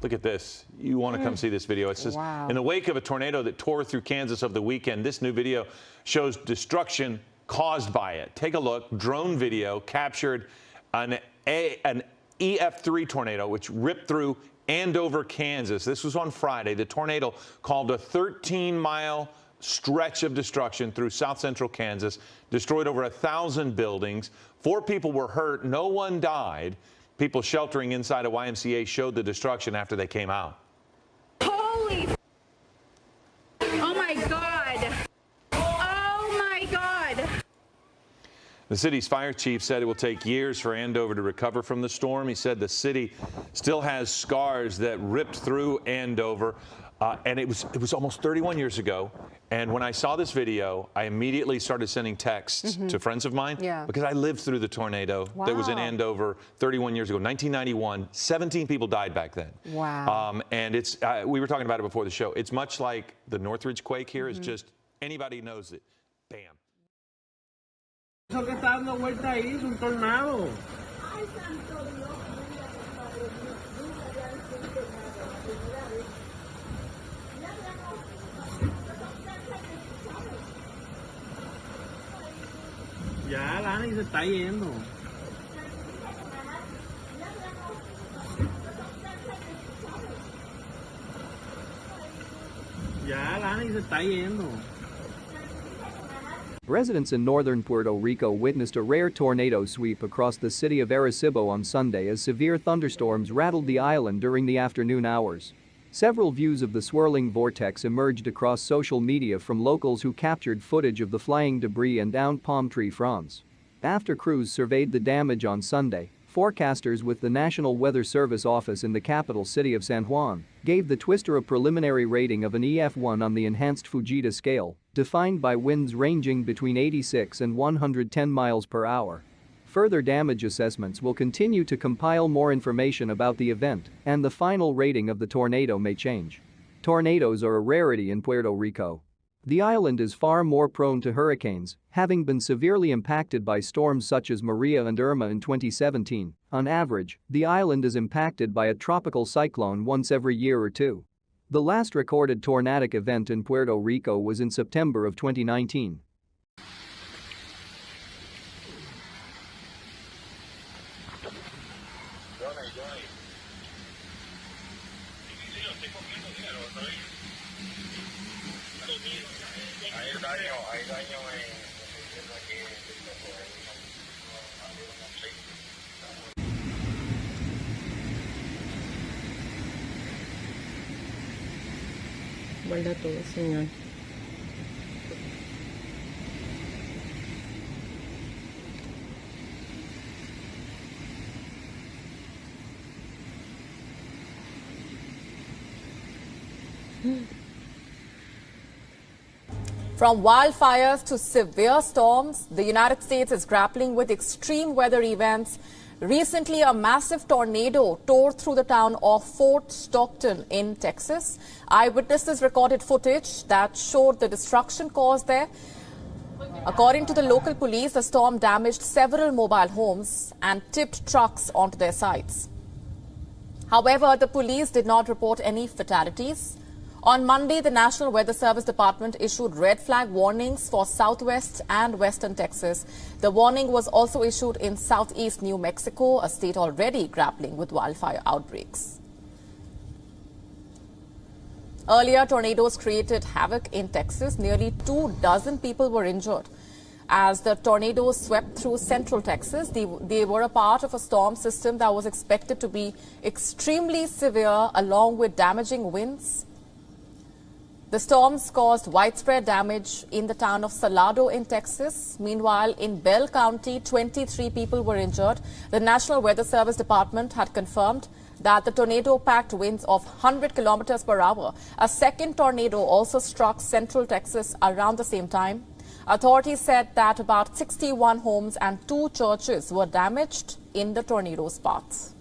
Look at this. You want to come see this video. It says, in the wake of a tornado that tore through Kansas over the weekend, this new video shows destruction caused by it. Take a look. Drone video captured an EF3 tornado, which ripped through Andover, Kansas. This was on Friday. The tornado caused a 13-mile stretch of destruction through south central Kansas, destroyed over 1,000 buildings. 4 people were hurt. No one died. People sheltering inside a YMCA showed the destruction after they came out. Holy! Oh my God! Oh my God! The city's fire chief said it will take years for Andover to recover from the storm. He said the city still has scars that ripped through Andover. And it was almost 31 years ago. And when I saw this video, I immediately started sending texts to friends of mine because I lived through the tornado that was in Andover 31 years ago, 1991. 17 people died back then. Wow. And it's we were talking about it before the show. It's much like the Northridge quake here. It's just anybody knows it. Bam. Eso que está dando vuelta ahí es un tornado. Ya, Lani se está yendo. Ya, Lani se está yendo. Residents in northern Puerto Rico witnessed a rare tornado sweep across the city of Arecibo on Sunday as severe thunderstorms rattled the island during the afternoon hours. Several views of the swirling vortex emerged across social media from locals who captured footage of the flying debris and downed palm tree fronds. After crews surveyed the damage on Sunday, forecasters with the National Weather Service office in the capital city of San Juan gave the twister a preliminary rating of an EF1 on the enhanced Fujita scale, defined by winds ranging between 86 and 110 miles per hour. Further damage assessments will continue to compile more information about the event, and the final rating of the tornado may change. Tornadoes are a rarity in Puerto Rico. The island is far more prone to hurricanes, having been severely impacted by storms such as Maria and Irma in 2017. On average, the island is impacted by a tropical cyclone once every year or two. The last recorded tornadic event in Puerto Rico was in September of 2019. Guarda todo, Señor. From wildfires to severe storms, the United States is grappling with extreme weather events. Recently, a massive tornado tore through the town of Fort Stockton in Texas. Eyewitnesses recorded footage that showed the destruction caused there. According to the local police, the storm damaged several mobile homes and tipped trucks onto their sides. However, the police did not report any fatalities. On Monday, the National Weather Service Department issued red flag warnings for southwest and western Texas. The warning was also issued in southeast New Mexico, a state already grappling with wildfire outbreaks. Earlier, tornadoes created havoc in Texas. Nearly 24 people were injured. As the tornadoes swept through central Texas, they were a part of a storm system that was expected to be extremely severe, along with damaging winds. The storms caused widespread damage in the town of Salado in Texas. Meanwhile, in Bell County, 23 people were injured. The National Weather Service Department had confirmed that the tornado packed winds of 100 kilometers per hour. A second tornado also struck central Texas around the same time. Authorities said that about 61 homes and 2 churches were damaged in the tornado's path.